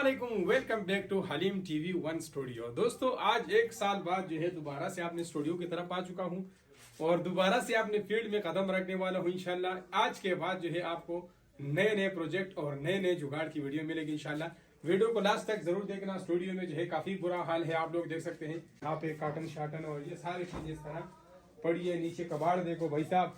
अस्सलामुअलैकुम, welcome back to Haleem TV one studio. दोस्तों, आज एक साल बाद जो है दोबारा से आपने स्टूडियो की तरफ आ चुका हूं और दोबारा से आपने फील्ड में कदम रखने वाला हूं इंशाल्लाह। आज के बाद जो है आपको नए नए प्रोजेक्ट और नए नए जुगाड़ की वीडियो मिलेगी इंशाल्लाह। वीडियो को लास्ट तक जरूर देखना। स्टूडियो में जो है काफी बुरा हाल है, आप लोग देख सकते हैं यहाँ पे काटन शाटन और ये सारी चीजें इस तरह पड़ी है। नीचे कबाड़ देखो भाई साहब।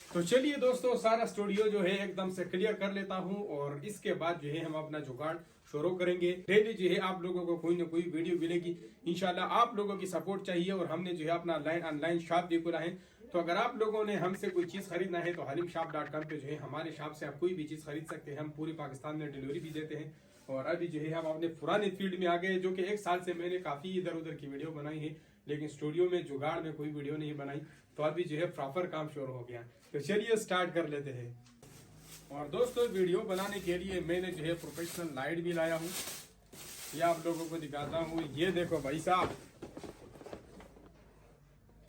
तो चलिए दोस्तों, सारा स्टूडियो जो है एकदम से क्लियर कर लेता हूं और इसके बाद जो है हम अपना जुगाड़ शुरू करेंगे। डेली जो है आप लोगों को कोई ना कोई वीडियो मिलेगी इंशाल्लाह। आप लोगों की सपोर्ट चाहिए और हमने जो है अपना ऑनलाइन शॉप भी खुला है। तो अगर आप लोगों ने हमसे कोई चीज खरीदना है तो halimshop.com पे जो है हमारे शॉप से आप कोई भी चीज खरीद सकते हैं। हम पूरे पाकिस्तान में डिलीवरी भी देते हैं। और अभी जो है हम अपने पुराने फील्ड में आ गए, जो कि एक साल से मैंने काफी इधर उधर की वीडियो बनाई है, लेकिन स्टूडियो में जुगाड़ में कोई वीडियो नहीं बनाई। तो अभी जो है प्रॉपर काम शुरू हो गया। तो चलिए स्टार्ट कर लेते हैं। और दोस्तों, वीडियो बनाने के लिए मैंने जो है प्रोफेशनल लाइट भी लाया हूँ। ये आप लोगों को दिखाता हूँ। ये देखो भाई साहब,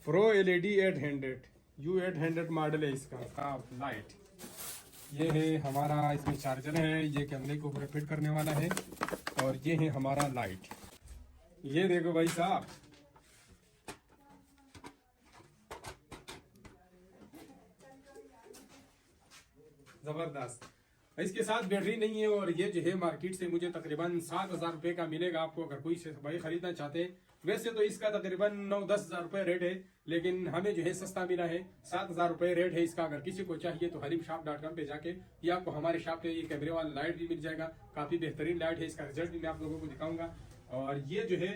प्रो LED 800 U800 मॉडल है इसका लाइट। ये है हमारा, इसमें चार्जर है, ये कैमरे के ऊपर फिट करने वाला है। और ये है हमारा लाइट। ये देखो भाई साहब, जबरदस्त। इसके साथ बैटरी नहीं है और ये जो है मार्केट से मुझे तकरीबन 7,000 रुपए का मिलेगा आपको, अगर कोई भाई खरीदना चाहते हैं। वैसे तो इसका तकरीबन 9-10 हजार रुपए रेट है, लेकिन हमें जो है सस्ता मिला है। 7,000 रुपए रेट है इसका। अगर किसी को चाहिए तो halimshop.com पे जाके ये आपको हमारे शॉप पे ये कैमरे वाला लाइट भी मिल जाएगा। काफी बेहतरीन लाइट है, इसका रिजल्ट भी मैं आप लोगों को दिखाऊंगा। और ये जो है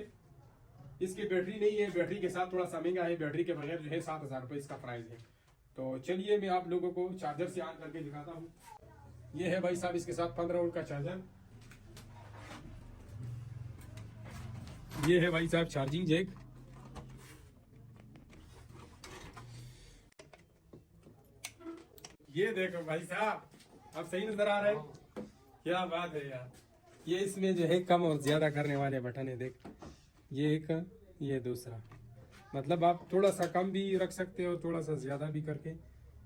इसकी बैटरी नहीं है, बैटरी के साथ थोड़ा सा महंगा है। बैटरी के बगैर जो है 7,000 रुपए इसका प्राइस है। तो चलिए मैं आप लोगों को चार्जर से ऑन करके दिखाता हूँ। ये है भाई साहब इसके साथ 15 वोल्ट का चार्जर। ये है भाई साहब चार्जिंग जैक। ये देखो भाई साहब, अब सही नजर आ रहा है? क्या बात है यार। ये इसमें जो है कम और ज्यादा करने वाले बटन है, देख। ये एक, ये दूसरा। मतलब आप थोड़ा सा कम भी रख सकते हो, थोड़ा सा ज्यादा भी करके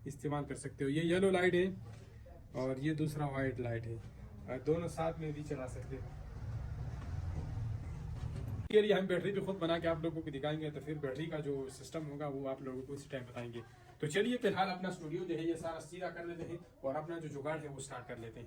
इस्तेमाल कर सकते हो। ये येलो लाइट है और ये दूसरा वाइट लाइट है, और दोनों साथ में भी चला सकते हो। के लिए हम बैटरी भी खुद बना के आप लोगों को दिखाएंगे, तो फिर बैटरी का जो सिस्टम होगा वो आप लोगों को इसी टाइम बताएंगे। तो चलिए फिलहाल अपना स्टूडियो जो है ये सारा सीधा कर लेते हैं और अपना जो जुगाड़ है वो स्टार्ट कर लेते हैं।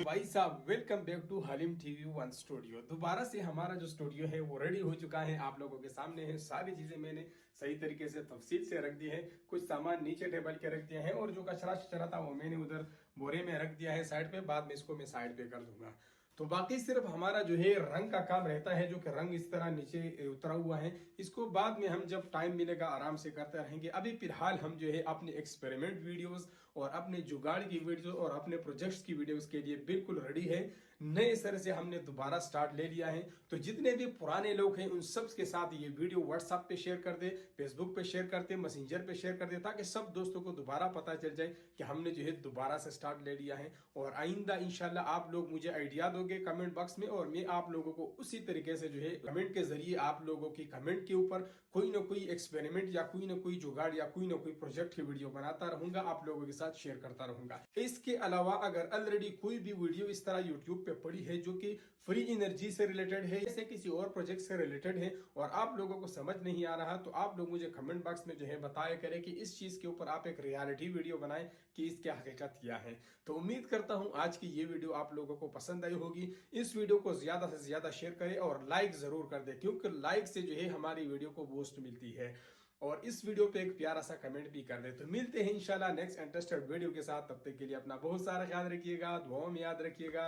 भाई साहब welcome back to Haleem TV one studio. दोबारा से हमारा जो स्टूडियो है वो रेडी हो चुका है, आप लोगों के सामने है। सारी चीजें मैंने सही तरीके से तफसील से रख दी है। कुछ सामान नीचे टेबल के रख दिया है और जो कचरा शचरा था वो मैंने उधर बोरे में रख दिया है साइड पे। बाद में इसको मैं साइड पे कर दूंगा। तो बाकी सिर्फ हमारा जो है रंग का काम रहता है, जो कि रंग इस तरह नीचे उतरा हुआ है। इसको बाद में हम जब टाइम मिलेगा आराम से करते रहेंगे। अभी फिलहाल हम जो है अपने एक्सपेरिमेंट वीडियोस और अपने जुगाड़ की वीडियो और अपने प्रोजेक्ट्स की वीडियोस के लिए बिल्कुल रेडी है। नए सिरे से हमने दोबारा स्टार्ट ले लिया है। तो जितने भी पुराने लोग हैं उन सब के साथ ये वीडियो व्हाट्सएप पे शेयर कर दे, फेसबुक पे शेयर कर दे, मैसेंजर पे शेयर कर दे, ताकि सब दोस्तों को दोबारा पता चल जाए कि हमने जो है दोबारा से स्टार्ट ले लिया है। और आइंदा इंशाल्लाह आप लोग मुझे आइडिया दोगे कमेंट बॉक्स में, और मैं आप लोगों को उसी तरीके से जो है कमेंट के जरिए आप लोगों की कमेंट के ऊपर कोई ना कोई एक्सपेरिमेंट या कोई ना कोई जुगाड़ या कोई ना कोई प्रोजेक्ट की वीडियो बनाता रहूंगा, आप लोगों के साथ शेयर करता रहूंगा। इसके अलावा अगर ऑलरेडी कोई भी वीडियो इस तरह यूट्यूब पे पड़ी है जो कि फ्री एनर्जी से रिलेटेड है, जैसे किसी और प्रोजेक्ट से रिलेटेड है और आप लोगों को समझ नहीं आ रहा, तो आप लोग मुझे कमेंट बॉक्स में जो है बताया करें कि इस चीज के ऊपर आप एक रियलिटी वीडियो बनाएं कि इसकी हकीकत क्या है। तो उम्मीद करता हूं आज की ये वीडियो आप लोगों को पसंद आई होगी। इस वीडियो को ज्यादा से ज्यादा शेयर करें और लाइक जरूर कर दें, क्योंकि लाइक से जो है हमारी वीडियो को बूस्ट मिलती है। और इस वीडियो पे एक प्यारा सा कमेंट भी कर दे। तो मिलते हैं इंशाल्लाह नेक्स्ट इंटरेस्टेड वीडियो के साथ। तब तक के लिए अपना बहुत सारा ख्याल रखिएगा, दुआओं में याद रखिएगा।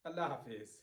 अल्लाह हाफिज।